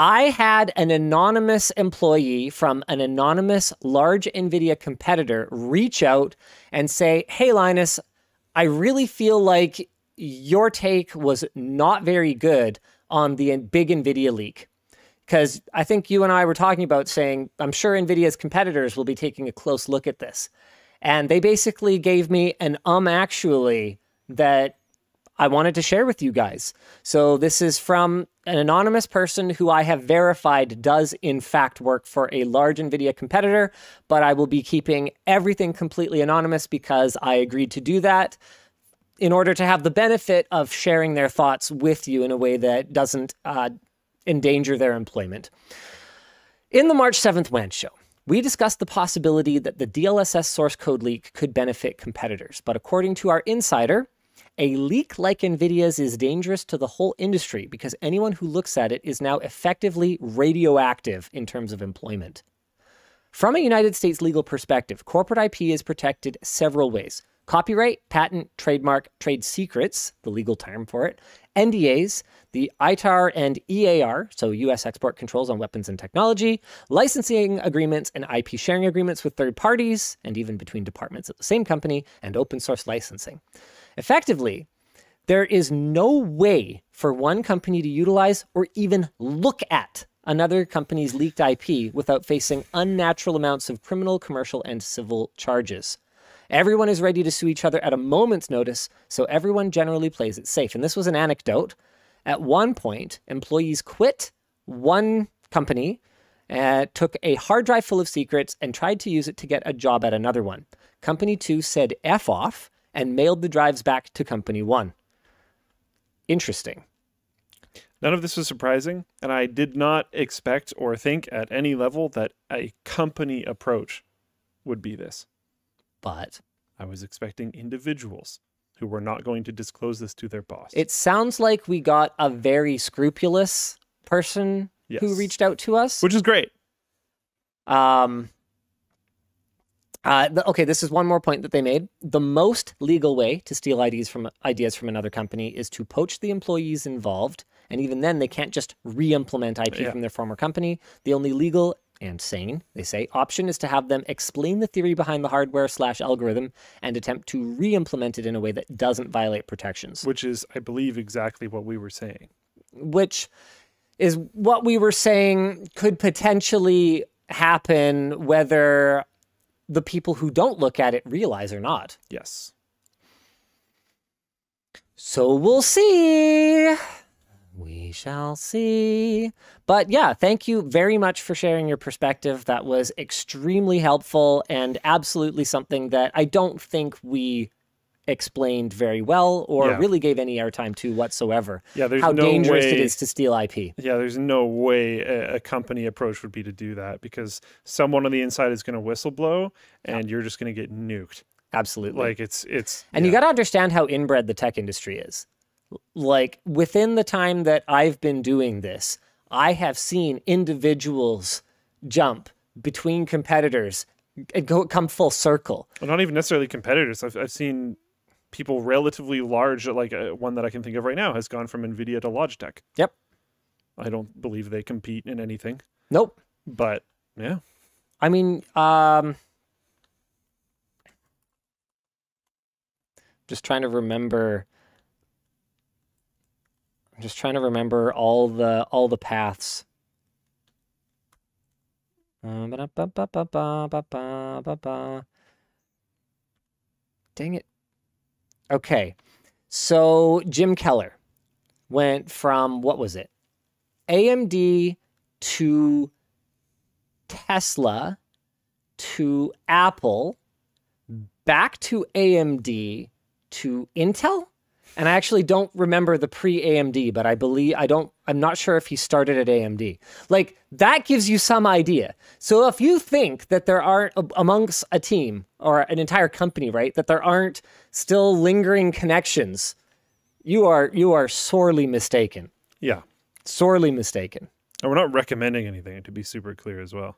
I had an anonymous employee from an anonymous large Nvidia competitor reach out and say, hey, Linus, I really feel like your take was not very good on the big Nvidia leak. Because I think you and I were talking about saying, I'm sure Nvidia's competitors will be taking a close look at this. And they basically gave me an actually that I wanted to share with you guys. So this is from an anonymous person who I have verified does in fact work for a large Nvidia competitor, but I will be keeping everything completely anonymous because I agreed to do that in order to have the benefit of sharing their thoughts with you in a way that doesn't endanger their employment. In the March 7th WAN show, we discussed the possibility that the DLSS source code leak could benefit competitors, but according to our insider, a leak like Nvidia's is dangerous to the whole industry because anyone who looks at it is now effectively radioactive in terms of employment. From a United States legal perspective, corporate IP is protected several ways. Copyright, patent, trademark, trade secrets, the legal term for it, NDAs, the ITAR and EAR, so U.S. export controls on weapons and technology, licensing agreements and IP sharing agreements with third parties, and even between departments at the same company, and open source licensing. Effectively, there is no way for one company to utilize or even look at another company's leaked IP without facing unnatural amounts of criminal, commercial, and civil charges. Everyone is ready to sue each other at a moment's notice, so everyone generally plays it safe. And this was an anecdote. At one point, employees quit one company, took a hard drive full of secrets, and tried to use it to get a job at another one. Company 2 said F off and mailed the drives back to Company 1. Interesting. None of this was surprising, and I did not expect or think at any level that a company approach would be this. But I was expecting individuals who were not going to disclose this to their boss. It sounds like we got a very scrupulous person who reached out to us. Which is great. Okay, this is one more point that they made. The most legal way to steal ideas from another company is to poach the employees involved, and even then they can't just re-implement IP from their former company. The only legal and sane, they say, option is to have them explain the theory behind the hardware/algorithm and attempt to re-implement it in a way that doesn't violate protections. Which is, I believe, exactly what we were saying. Which is what we were saying could potentially happen whether the people who don't look at it realize or not. Yes. So we'll see. We shall see. But yeah, thank you very much for sharing your perspective. That was extremely helpful and absolutely something that I don't think we explained very well or really gave any airtime to whatsoever. Yeah, there's how no dangerous way it is to steal IP. Yeah, there's no way a company approach would be to do that because someone on the inside is going to whistleblow and you're just going to get nuked. Absolutely. Like it's and you got to understand how inbred the tech industry is. Like within the time that I've been doing this, I have seen individuals jump between competitors and come full circle. Well, not even necessarily competitors. I've seen people relatively large, like one that I can think of right now has gone from Nvidia to Logitech. Yep. I don't believe they compete in anything. Nope. But yeah. I mean, just trying to remember. I'm just trying to remember all the paths. Dang it. Okay. So Jim Keller went from, what was it? AMD to Tesla to Apple, back to AMD to Intel. And I actually don't remember the pre-AMD, but I'm not sure if he started at AMD. Like, that gives you some idea. So if you think that there aren't, amongst a team or an entire company, right, that there aren't still lingering connections, you are sorely mistaken. Yeah. Sorely mistaken. And we're not recommending anything, to be super clear as well.